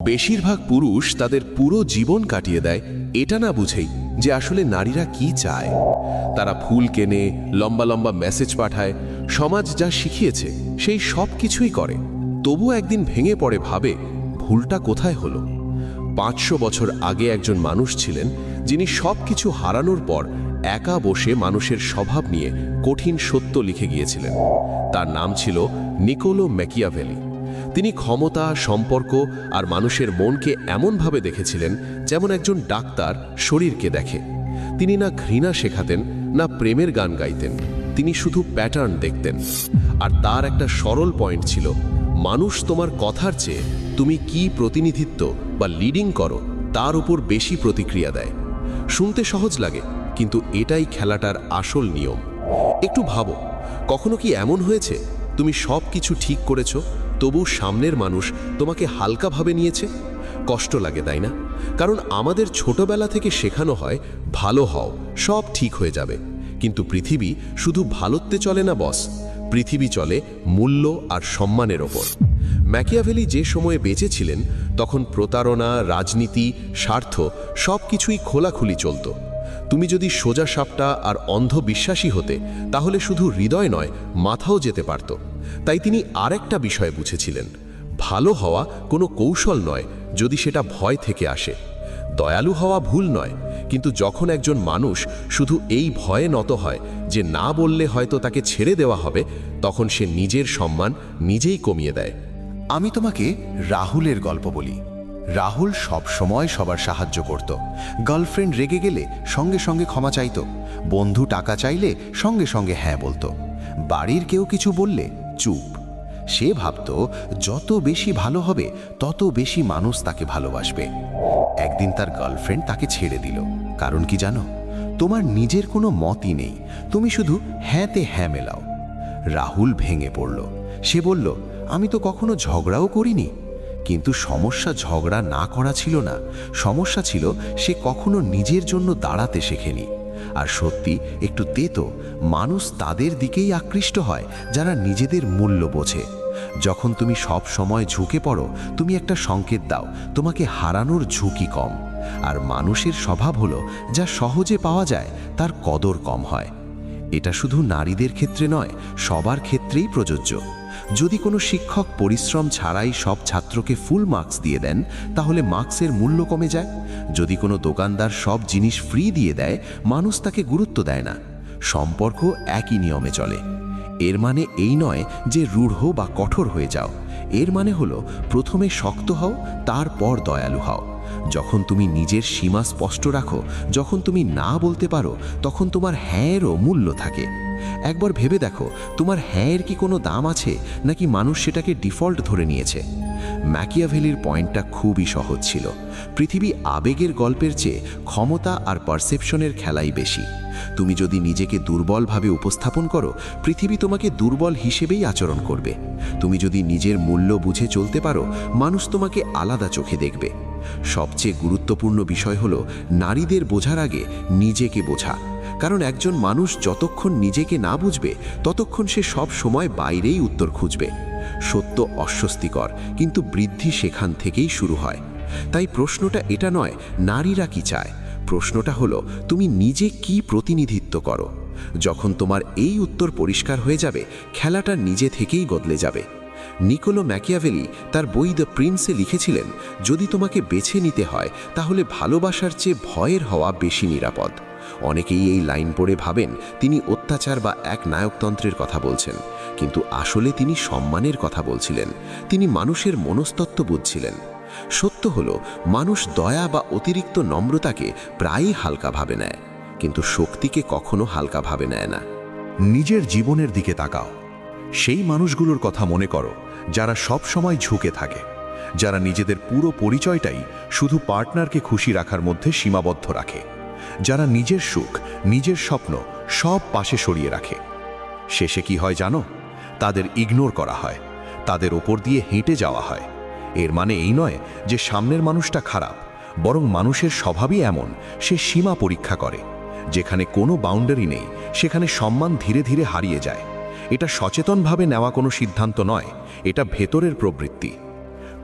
বেশিরভাগ পুরুষ তাদের পুরো জীবন কাটিয়ে দেয় এটা না বুঝেই যে আসলে নারীরা কি চায়। তারা ফুল কেনে, লম্বা লম্বা মেসেজ পাঠায়, সমাজ যা শিখিয়েছে সেই সব কিছুই করে। তবু একদিন ভেঙে পড়ে, ভাবে ভুলটা কোথায় হলো। 500 বছর আগে একজন মানুষ ছিলেন যিনি সব কিছু হারানোর পর একা বসে মানুষের স্বভাব নিয়ে কঠিন সত্য লিখে গিয়েছিলেন। তার নাম ছিল নিকোলো ম্যাকিয়াভেলি। তিনি ক্ষমতা, সম্পর্ক আর মানুষের মনকে এমনভাবে দেখেছিলেন যেমন একজন ডাক্তার শরীরকে দেখে। তিনি না ঘৃণা শেখাতেন, না প্রেমের গান গাইতেন, তিনি শুধু প্যাটার্ন দেখতেন। আর তার একটা সরল পয়েন্ট ছিল, মানুষ তোমার কথার চেয়ে তুমি কি প্রতিনিধিত্ব বা লিডিং করো তার উপর বেশি প্রতিক্রিয়া দেয়। শুনতে সহজ লাগে, কিন্তু এটাই খেলাটার আসল নিয়ম। একটু ভাবো, কখনো কি এমন হয়েছে তুমি সব কিছু ঠিক করেছো, তবু সামনের মানুষ তোমাকে হালকাভাবে নিয়েছে? কষ্ট লাগে, তাই না? কারণ আমাদের ছোটবেলা থেকে শেখানো হয় ভালো হও, সব ঠিক হয়ে যাবে। কিন্তু পৃথিবী শুধু ভালোত্বে চলে না বস, পৃথিবী চলে মূল্য আর সম্মানের ওপর। ম্যাকিয়াভেলি যে সময়ে বেঁচে ছিলেন তখন প্রতারণা, রাজনীতি, স্বার্থ সব কিছুই খোলাখুলি চলত। তুমি যদি সোজা সাপটা আর অন্ধ বিশ্বাসী হতে, তাহলে শুধু হৃদয় নয়, মাথাও যেতে পারত। তাই তিনি আরেকটা বিষয় বুঝেছিলেন, ভালো হওয়া কোনো কৌশল নয় যদি সেটা ভয় থেকে আসে। দয়ালু হওয়া ভুল নয়, কিন্তু যখন একজন মানুষ শুধু এই ভয়ে নত হয় যে না বললে হয়তো তাকে ছেড়ে দেওয়া হবে, তখন সে নিজের সম্মান নিজেই কমিয়ে দেয়। আমি তোমাকে রাহুলের গল্প বলি। রাহুল সব সময় সবার সাহায্য করত। গার্লফ্রেন্ড রেগে গেলে সঙ্গে সঙ্গে ক্ষমা চাইত, বন্ধু টাকা চাইলে সঙ্গে সঙ্গে হ্যাঁ বলতো, বাড়ির কেউ কিছু বললে চুপ। সে ভাবত যত বেশি ভালো হবে তত বেশি মানুষ তাকে ভালোবাসবে। একদিন তার গার্লফ্রেন্ড তাকে ছেড়ে দিল। কারণ কি জানো? তোমার নিজের কোনো মতই নেই, তুমি শুধু হ্যাঁতে হ্যাঁ মেলাও। রাহুল ভেঙে পড়ল। সে বলল, আমি তো কখনো ঝগড়াও করিনি। কিন্তু সমস্যা ঝগড়া না করা ছিল না, সমস্যা ছিল সে কখনো নিজের জন্য দাঁড়াতে শেখেনি। আর সত্যি একটু তেতো, মানুষ তাদের দিকেই আকৃষ্ট হয় যারা নিজেদের মূল্য বোঝে। যখন তুমি সব সময় ঝুঁকে পড়ো, তুমি একটা সংকেত দাও তোমাকে হারানোর ঝুঁকি কম। আর মানুষের স্বভাব হলো, যা সহজে পাওয়া যায় তার কদর কম হয়। এটা শুধু নারীদের ক্ষেত্রে নয়, সবার ক্ষেত্রেই প্রযোজ্য। যদি কোনো শিক্ষক পরিশ্রম ছাড়াই সব ছাত্রকে ফুল মার্কস দিয়ে দেন, তাহলে মার্কসের মূল্য কমে যায়। যদি কোনো দোকানদার সব জিনিস ফ্রি দিয়ে দেয়, মানুষ তাকে গুরুত্ব দেয় না। সম্পর্ক একই নিয়মে চলে। এর মানে এই নয় যে রূঢ় বা কঠোর হয়ে যাও। এর মানে হলো, প্রথমে শক্ত হও, তারপর দয়ালু হও। যখন তুমি নিজের সীমা স্পষ্ট রাখো, যখন তুমি না বলতে পারো, তখন তোমার হ্যাঁরও মূল্য থাকে। একবার ভেবে দেখো, তোমার হ্যাঁর কি কোনো দাম আছে, নাকি মানুষ সেটাকে ডিফল্ট ধরে নিয়েছে? ম্যাকিয়াভেলির পয়েন্টটা খুবই সহজ ছিল। পৃথিবী আবেগের গল্পের চেয়ে ক্ষমতা আর পারসেপশনের খেলাই বেশি। তুমি যদি নিজেকে দুর্বলভাবে উপস্থাপন করো, পৃথিবী তোমাকে দুর্বল হিসেবেই আচরণ করবে। তুমি যদি নিজের মূল্য বুঝে চলতে পারো, মানুষ তোমাকে আলাদা চোখে দেখবে। সবচেয়ে গুরুত্বপূর্ণ বিষয় হলো, নারীদের বোঝার আগে নিজেকে বোঝা। কারণ একজন মানুষ যতক্ষণ নিজেকে না বুঝবে, ততক্ষণ সে সব সময় বাইরেই উত্তর খুঁজবে। সত্য অস্বস্তিকর, কিন্তু বৃদ্ধি সেখান থেকেই শুরু হয়। তাই প্রশ্নটা এটা নয় নারীরা কি চায়, প্রশ্নটা হলো তুমি নিজে কি প্রতিনিধিত্ব করো। যখন তোমার এই উত্তর পরিষ্কার হয়ে যাবে, খেলাটা নিজে থেকেই বদলে যাবে। নিকোলো ম্যাকিয়াভেলি তার বই দ্য প্রিন্সে লিখেছিলেন, যদি তোমাকে বেছে নিতে হয়, তাহলে ভালোবাসার চেয়ে ভয়ের হওয়া বেশি নিরাপদ। অনেকেই এই লাইন পড়ে ভাবেন তিনি অত্যাচার বা এক নায়কতন্ত্রের কথা বলছেন, কিন্তু আসলে তিনি সম্মানের কথা বলছিলেন। তিনি মানুষের মনস্তত্ত্ব বুঝছিলেন। সত্য হলো, মানুষ দয়া বা অতিরিক্ত নম্রতাকে প্রায়ই হালকা ভাবে নেয়, কিন্তু শক্তিকে কখনো হালকা ভাবে নেয় না। নিজের জীবনের দিকে তাকাও। সেই মানুষগুলোর কথা মনে করো যারা সব সময় ঝুঁকে থাকে, যারা নিজেদের পুরো পরিচয়টাই শুধু পার্টনারকে খুশি রাখার মধ্যে সীমাবদ্ধ রাখে, যারা নিজের সুখ, নিজের স্বপ্ন সব পাশে সরিয়ে রাখে। শেষে কি হয় জানো? তাদের ইগনোর করা হয়, তাদের ওপর দিয়ে হেঁটে যাওয়া হয়। এর মানে এই নয় যে সামনের মানুষটা খারাপ, বরং মানুষের স্বভাবই এমন, সে সীমা পরীক্ষা করে। যেখানে কোনো বাউন্ডারি নেই, সেখানে সম্মান ধীরে ধীরে হারিয়ে যায়। এটা সচেতনভাবে নেওয়া কোনো সিদ্ধান্ত নয়, এটা ভেতরের প্রবৃত্তি।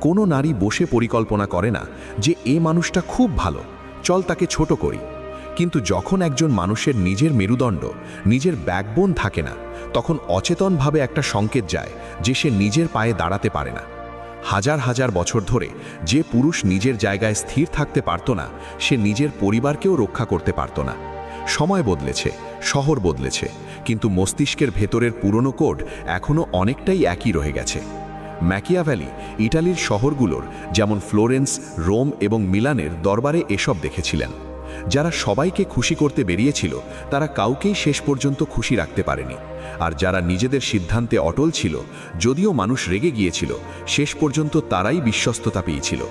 কোনো নারী বসে পরিকল্পনা করে না যে এ মানুষটা খুব ভালো, চল তাকে ছোট করি। কিন্তু যখন একজন মানুষের নিজের মেরুদণ্ড, নিজের ব্যাকবোন থাকে না, তখন অচেতনভাবে একটা সংকেত যায় যে সে নিজের পায়ে দাঁড়াতে পারে না। হাজার হাজার বছর ধরে যে পুরুষ নিজের জায়গায় স্থির থাকতে পারত না, সে নিজের পরিবারকেও রক্ষা করতে পারত না। সময় বদলেছে, শহর বদলেছে, কিন্তু মস্তিষ্কের ভেতরের পুরনো কোড এখনও অনেকটাই একই রয়ে গেছে। ম্যাকিয়াভেলি ইটালির শহরগুলোর যেমন ফ্লোরেন্স, রোম এবং মিলানের দরবারে এসব দেখেছিলেন। যারা সবাইকে খুশি করতে বেরিয়েছিল তারা কাউকেই শেষ পর্যন্ত খুশি রাখতে পারেনি, আর যারা নিজেদের সিদ্ধান্তে অটল ছিল, যদিও মানুষ রেগে গিয়েছিল, শেষ পর্যন্ত তারাই বিশ্বস্ততা পেয়েছিল।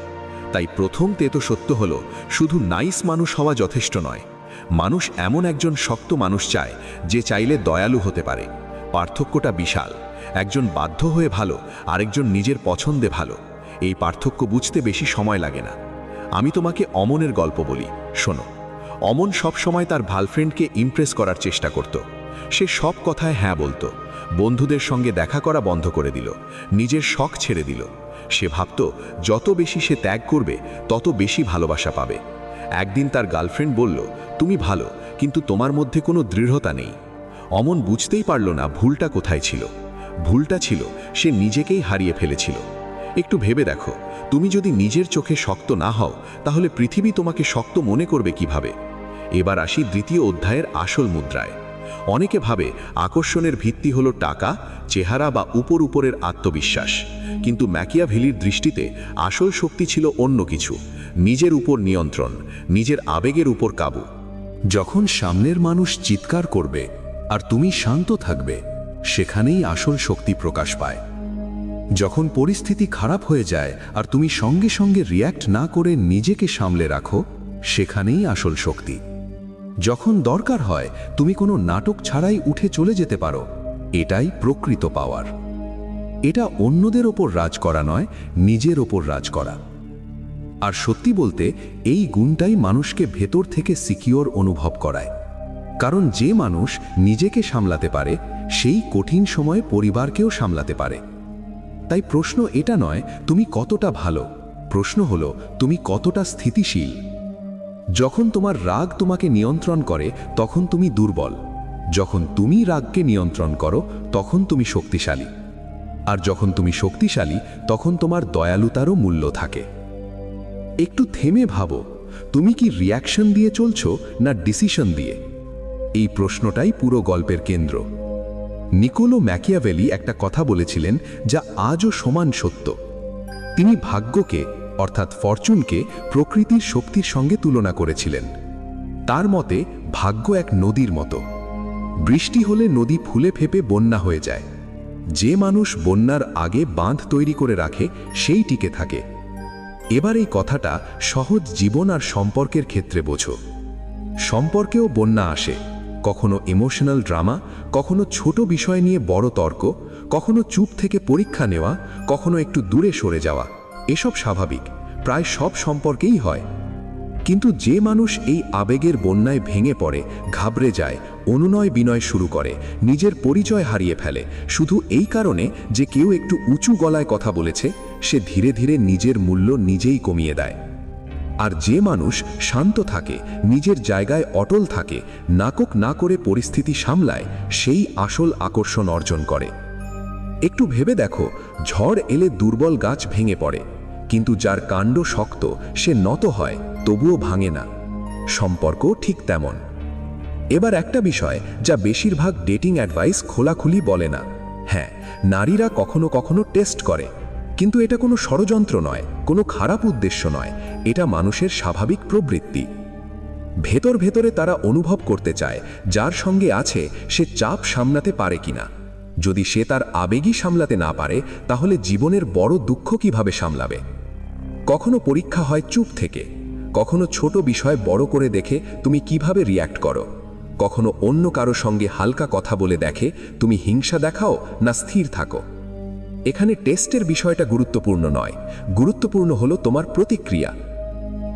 তাই প্রথম তেতো সত্য হলো, শুধু নাইস মানুষ হওয়া যথেষ্ট নয়। মানুষ এমন একজন শক্ত মানুষ চায় যে চাইলে দয়ালু হতে পারে। পার্থক্যটা বিশাল। একজন বাধ্য হয়ে ভালো, আরেকজন নিজের পছন্দে ভালো। এই পার্থক্য বুঝতে বেশি সময় লাগে না। আমি তোমাকে অমনের গল্প বলি, শোনো। অমন সব সময় তার গার্লফ্রেন্ডকে ইমপ্রেস করার চেষ্টা করত। সে সব কথায় হ্যাঁ বলতো, বন্ধুদের সঙ্গে দেখা করা বন্ধ করে দিল, নিজের শখ ছেড়ে দিল। সে ভাবত যত বেশি সে ত্যাগ করবে তত বেশি ভালোবাসা পাবে। একদিন তার গার্লফ্রেন্ড বলল, তুমি ভালো, কিন্তু তোমার মধ্যে কোনো দৃঢ়তা নেই। অমন বুঝতেই পারল না ভুলটা কোথায় ছিল। ভুলটা ছিল সে নিজেকেই হারিয়ে ফেলেছিল। একটু ভেবে দেখো, তুমি যদি নিজের চোখে শক্ত না হও, তাহলে পৃথিবী তোমাকে শক্ত মনে করবে কিভাবে? এবার আসি দ্বিতীয় অধ্যায়ের আসল মুদ্রায়। অনেকে ভাবে আকর্ষণের ভিত্তি হলো টাকা, চেহারা বা উপরের আত্মবিশ্বাস, কিন্তু ম্যাকিয়াভেলির দৃষ্টিতে আসল শক্তি ছিল অন্য কিছু। নিজের উপর নিয়ন্ত্রণ, নিজের আবেগের উপর কাবু। যখন সামনের মানুষ চিৎকার করবে আর তুমি শান্ত থাকবে, সেখানেই আসল শক্তি প্রকাশ পায়। যখন পরিস্থিতি খারাপ হয়ে যায় আর তুমি সঙ্গে সঙ্গে রিয়্যাক্ট না করে নিজেকে সামলে রাখো, সেখানেই আসল শক্তি। যখন দরকার হয় তুমি কোনো নাটক ছাড়াই উঠে চলে যেতে পারো, এটাই প্রকৃত পাওয়ার। এটা অন্যদের ওপর রাজ করা নয়, নিজের ওপর রাজ করা। আর সত্যি বলতে এই গুণটাই মানুষকে ভেতর থেকে সিকিওর অনুভব করায়। কারণ যে মানুষ নিজেকে সামলাতে পারে, সেই কঠিন সময়ে পরিবারকেও সামলাতে পারে। তাই প্রশ্ন এটা নয় তুমি কতটা ভালো, প্রশ্ন হলো তুমি কতটা স্থিতিশীল। যখন তোমার রাগ তোমাকে নিয়ন্ত্রণ করে তখন তুমি দুর্বল, যখন তুমি রাগকে নিয়ন্ত্রণ করো তখন তুমি শক্তিশালী, আর যখন তুমি শক্তিশালী তখন তোমার দয়ালুতারও মূল্য থাকে। একটু থেমে ভাবো, তুমি কি রিয়াকশন দিয়ে চলছো না ডিসিশন দিয়ে? এই প্রশ্নটাই পুরো গল্পের কেন্দ্র। নিকোলো ম্যাকিয়াভেলি একটা কথা বলেছিলেন যা আজও সমান সত্য। তিনি ভাগ্যকে অর্থাৎ ফরচুনকে প্রকৃতির শক্তির সঙ্গে তুলনা করেছিলেন। তার মতে ভাগ্য এক নদীর মতো। বৃষ্টি হলে নদী ফুলে ফেপে বন্যা হয়ে যায়। যে মানুষ বন্যার আগে বাঁধ তৈরি করে রাখে সেই টিকে থাকে। এবার এই কথাটা সহজ জীবন আর সম্পর্কের ক্ষেত্রে বোঝো। সম্পর্কেও বন্যা আসে, কখনো ইমোশনাল ড্রামা, কখনো ছোট বিষয় নিয়ে বড় তর্ক, কখনো চুপ থেকে পরীক্ষা নেওয়া, কখনো একটু দূরে সরে যাওয়া। এসব স্বাভাবিক, প্রায় সব সম্পর্কেই হয়। কিন্তু যে মানুষ এই আবেগের বন্যায় ভেঙে পড়ে, ঘাবড়ে যায়, অনুনয় বিনয় শুরু করে, নিজের পরিচয় হারিয়ে ফেলে শুধু এই কারণে যে কেউ একটু উঁচু গলায় কথা বলেছে, সে ধীরে ধীরে নিজের মূল্য নিজেই কমিয়ে দেয়। আর যে মানুষ শান্ত থাকে, নিজের জায়গায় অটল থাকে, নাকক না করে পরিস্থিতি সামলায়, সেই আসল আকর্ষণ অর্জন করে। একটু ভেবে দেখো, ঝড় এলে দুর্বল গাছ ভেঙে পড়ে, কিন্তু যার কাণ্ড শক্ত সে নত হয়, তবুও ভাঙে না। সম্পর্ক ঠিক তেমন। এবার একটা বিষয় যা বেশিরভাগ ডেটিং অ্যাডভাইস খোলাখুলি বলে না। হ্যাঁ, নারীরা কখনো কখনো টেস্ট করে, কিন্তু এটা কোনো ষড়যন্ত্র নয়, কোনো খারাপ উদ্দেশ্য নয়, এটা মানুষের স্বাভাবিক প্রবৃত্তি। ভেতর ভেতরে তারা অনুভব করতে চায় যার সঙ্গে আছে সে চাপ সামলাতে পারে কিনা। যদি সে তার আবেগই সামলাতে না পারে, তাহলে জীবনের বড় দুঃখ কিভাবে সামলাবে? কখনো পরীক্ষা হয় চুপ থেকে, কখনো ছোট বিষয় বড় করে দেখে তুমি কিভাবে রিয়্যাক্ট করো, কখনো অন্য কারো সঙ্গে হালকা কথা বলে দেখে তুমি হিংসা দেখাও না স্থির থাকো। এখানে টেস্টের বিষয়টা গুরুত্বপূর্ণ নয়, গুরুত্বপূর্ণ হলো তোমার প্রতিক্রিয়া।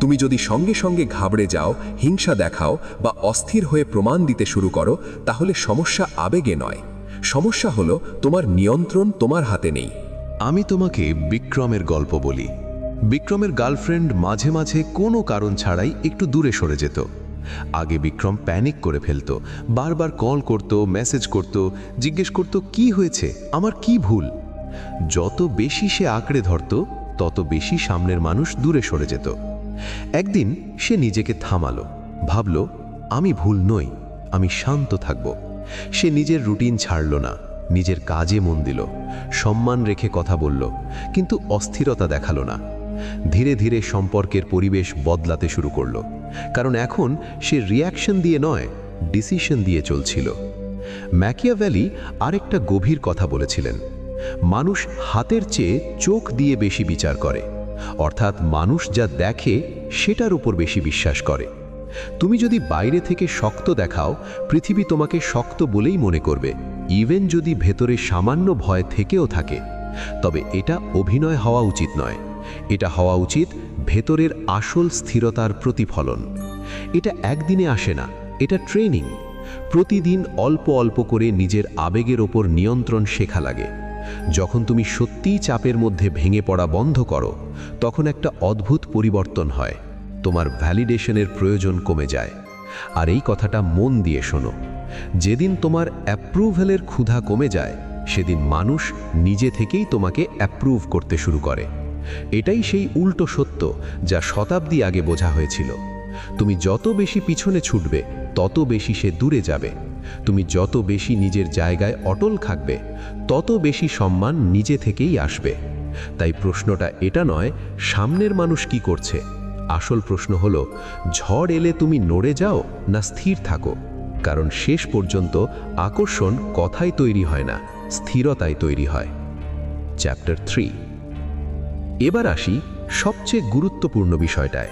তুমি যদি সঙ্গে সঙ্গে ঘাবড়ে যাও, হিংসা দেখাও বা অস্থির হয়ে প্রমাণ দিতে শুরু করো, তাহলে সমস্যা আবেগে নয়, সমস্যা হলো তোমার নিয়ন্ত্রণ তোমার হাতে নেই। আমি তোমাকে বিক্রমের গল্প বলি। বিক্রমের গার্লফ্রেন্ড মাঝে মাঝে কোনো কারণ ছাড়াই একটু দূরে সরে যেত। আগে বিক্রম প্যানিক করে ফেলতো, বারবার কল করত, মেসেজ করত, জিজ্ঞেস করত কি হয়েছে, আমার কি ভুল। যত বেশি সে আঁকড়ে ধরত তত বেশি সামনের মানুষ দূরে সরে যেত। একদিন সে নিজেকে থামালো, ভাবল আমি ভুল নই, আমি শান্ত থাকব। সে নিজের রুটিন ছাড়ল না, নিজের কাজে মন দিল, সম্মান রেখে কথা বলল, কিন্তু অস্থিরতা দেখালো না। ধীরে ধীরে সম্পর্কের পরিবেশ বদলাতে শুরু করলো, কারণ এখন সে রিঅ্যাকশন দিয়ে নয়, ডিসিশন দিয়ে চলছিল। ম্যাকিয়াভেলি আরেকটা গভীর কথা বলেছিলেন, মানুষ হাতের চেয়ে চোখ দিয়ে বেশি বিচার করে, অর্থাৎ মানুষ যা দেখে সেটার উপর বেশি বিশ্বাস করে। তুমি যদি বাইরে থেকে শক্ত দেখাও, পৃথিবী তোমাকে শক্ত বলেই মনে করবে, ইভেন যদি ভেতরে সামান্য ভয় থেকেও থাকে। তবে এটা অভিনয় হওয়া উচিত নয়, এটা হওয়া উচিত ভেতরের আসল স্থিরতার প্রতিফলন। এটা একদিনে আসে না, এটা ট্রেনিং। প্রতিদিন অল্প অল্প করে নিজের আবেগের ওপর নিয়ন্ত্রণ শেখা লাগে। যখন তুমি সত্যিই চাপের মধ্যে ভেঙে পড়া বন্ধ করো, তখন একটা অদ্ভুত পরিবর্তন হয়। তোমার ভ্যালিডেশনের প্রয়োজন কমে যায়। আর এই কথাটা মন দিয়ে শোনো, যেদিন তোমার অ্যাপ্রুভেলের ক্ষুধা কমে যায়, সেদিন মানুষ নিজে থেকেই তোমাকে অ্যাপ্রুভ করতে শুরু করে। এটাই সেই উল্টো সত্য যা শতাব্দী আগে বোঝা হয়েছিল। তুমি যত বেশি পিছনে ছুটবে, তত বেশি সে দূরে যাবে। তুমি যত বেশি নিজের জায়গায় অটল থাকবে, তত বেশি সম্মান নিজে থেকেই আসবে। তাই প্রশ্নটা এটা নয় সামনের মানুষ কি করছে, আসল প্রশ্ন হলো ঝড় এলে তুমি নড়ে যাও না স্থির থাকো। কারণ শেষ পর্যন্ত আকর্ষণ কথাই তৈরি হয় না, স্থিরতায় তৈরি হয়। চ্যাপ্টার 3। এবার আসি সবচেয়ে গুরুত্বপূর্ণ বিষয়টায়।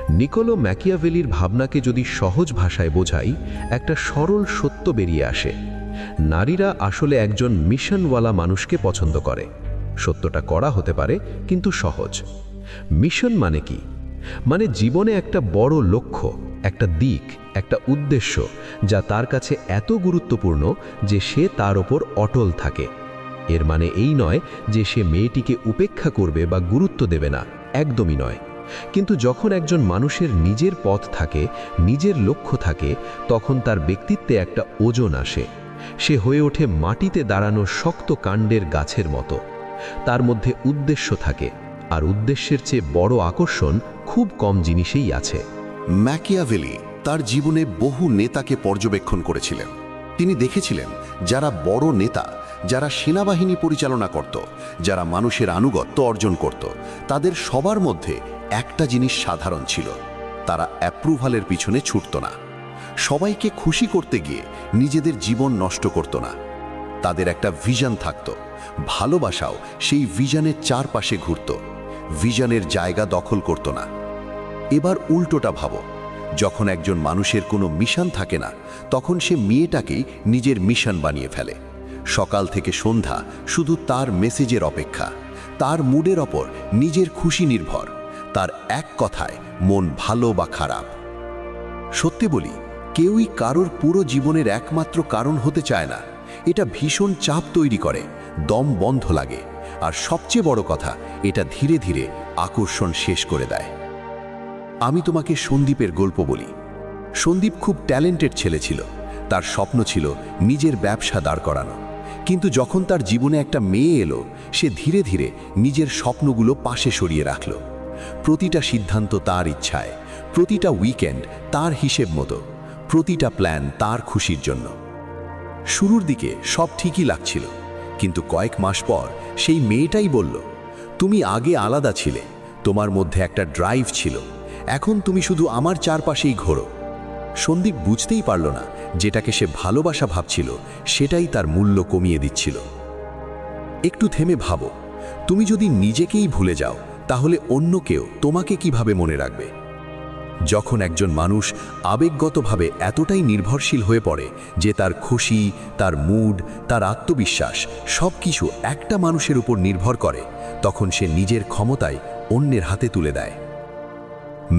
নিকোলো ম্যাকিয়াভেলির ভাবনাকে যদি সহজ ভাষায় বোঝাই, একটা সরল সত্য বেরিয়ে আসে। নারীরা আসলে একজন মিশনওয়ালা মানুষকে পছন্দ করে। সত্যটা কড়া হতে পারে, কিন্তু সহজ। মিশন মানে কি? মানে জীবনে একটা বড় লক্ষ্য, একটা দিক, একটা উদ্দেশ্য যা তার কাছে এত গুরুত্বপূর্ণ যে সে তার ওপর অটল থাকে। এর মানে এই নয় যে সে মেয়েটিকে উপেক্ষা করবে বা গুরুত্ব দেবে না, একদমই নয়। কিন্তু যখন একজন মানুষের নিজের পথ থাকে, নিজের লক্ষ্য থাকে, তখন তার ব্যক্তিত্বে একটা ওজন আসে। সে হয়ে ওঠে মাটিতে দাঁড়ানো শক্ত কাণ্ডের গাছের মতো। তার মধ্যে উদ্দেশ্য থাকে, আর উদ্দেশ্যের চেয়ে বড় আকর্ষণ খুব কম জিনিসেই আছে। ম্যাকিয়াভেলি তার জীবনে বহু নেতাকে পর্যবেক্ষণ করেছিলেন। তিনি দেখেছিলেন যারা বড় নেতা, যারা সেনাবাহিনী পরিচালনা করত, যারা মানুষের আনুগত্য অর্জন করত, তাদের সবার মধ্যে একটা জিনিস সাধারণ ছিল, তারা অ্যাপ্রুভালের পিছনে ছুটত না। সবাইকে খুশি করতে গিয়ে নিজেদের জীবন নষ্ট করত না। তাদের একটা ভিশন থাকত, ভালোবাসাও সেই ভিশনের চারপাশে ঘুরত, ভিশনের জায়গা দখল করত না। এবার উল্টোটা ভাবো, যখন একজন মানুষের কোনো মিশন থাকে না, তখন সে মেয়েটাকেই নিজের মিশন বানিয়ে ফেলে। সকাল থেকে সন্ধ্যা শুধু তার মেসেজের অপেক্ষা, তার মুডের ওপর নিজের খুশি নির্ভর, তার এক কথায় মন ভালো বা খারাপ। সত্যি বলি, কেউই কারোর পুরো জীবনের একমাত্র কারণ হতে চায় না। এটা ভীষণ চাপ তৈরি করে, দম বন্ধ লাগে, আর সবচেয়ে বড় কথা, এটা ধীরে ধীরে আকর্ষণ শেষ করে দেয়। আমি তোমাকে সন্দীপের গল্প বলি। সন্দীপ খুব ট্যালেন্টেড ছেলে ছিল। তার স্বপ্ন ছিল নিজের ব্যবসা দাঁড় করানো। কিন্তু যখন তার জীবনে একটা মেয়ে এলো, সে ধীরে ধীরে নিজের স্বপ্নগুলো পাশে সরিয়ে রাখল। প্রতিটা সিদ্ধান্ত তার ইচ্ছায়, প্রতিটা উইকেন্ড তার হিসেব মতো, প্রতিটা প্ল্যান তার খুশির জন্য। শুরুর দিকে সব ঠিকই লাগছিল, কিন্তু কয়েক মাস পর সেই মেয়েটাই বলল, তুমি আগে আলাদা ছিলে, তোমার মধ্যে একটা ড্রাইভ ছিল, এখন তুমি শুধু আমার চারপাশেই ঘোরো। সন্দীপ বুঝতেই পারল না, যেটাকে সে ভালোবাসা ভাবছিল সেটাই তার মূল্য কমিয়ে দিচ্ছিল। একটু থেমে ভাবো, তুমি যদি নিজেকেই ভুলে যাও, তাহলে অন্য কেউ তোমাকে কিভাবে মনে রাখবে? যখন একজন মানুষ আবেগগতভাবে এতটাই নির্ভরশীল হয়ে পড়ে যে তার খুশি, তার মুড, তার আত্মবিশ্বাস সবকিছু একটা মানুষের উপর নির্ভর করে, তখন সে নিজের ক্ষমতায় অন্যের হাতে তুলে দেয়।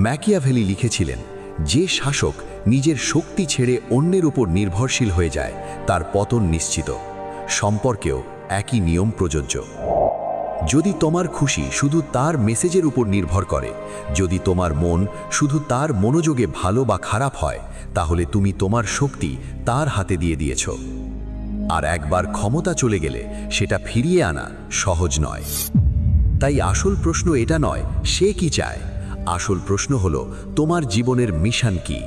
ম্যাকিয়াভেলি লিখেছিলেন, যে শাসক নিজের শক্তি ছেড়ে অন্যের উপর নির্ভরশীল হয়ে যায়, তার পতন নিশ্চিত। সম্পর্কেও একই নিয়ম প্রযোজ্য। যদি তোমার খুশি শুধু তার মেসেজের উপর নির্ভর করে, যদি তোমার মন শুধু তার মনোযোগে ভালো বা খারাপ হয়, তাহলে তুমি তোমার শক্তি তার হাতে দিয়ে দিয়েছ। আর একবার ক্ষমতা চলে গেলে সেটা ফিরিয়ে আনা সহজ নয়। তাই আসল প্রশ্ন এটা নয় সে কি চায়, আসল প্রশ্ন হলো তোমার জীবনের মিশন কি।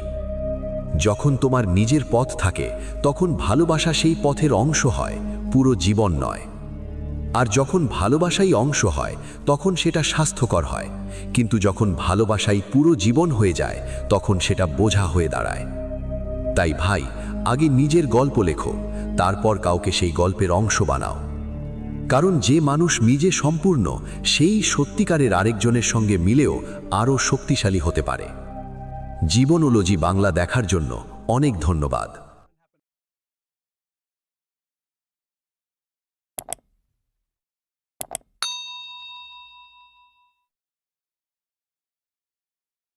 যখন তোমার নিজের পথ থাকে তখন ভালোবাসা সেই পথের অংশ হয়, পুরো জীবন নয়। আর যখন ভালোবাসাই অংশ হয় তখন সেটা স্বাস্থ্যকর হয়, কিন্তু যখন ভালোবাসাই পুরো জীবন হয়ে যায় তখন সেটা বোঝা হয়ে দাঁড়ায়। তাই ভাই, আগে নিজের গল্প লেখো, তারপর কাউকে সেই গল্পের অংশ বানাও। কারণ যে মানুষ নিজে সম্পূর্ণ, সেই সত্যিকারের আরেকজনের সঙ্গে মিলেও আরও শক্তিশালী হতে পারে। জীবনোলজি বাংলা দেখার জন্য অনেক ধন্যবাদ।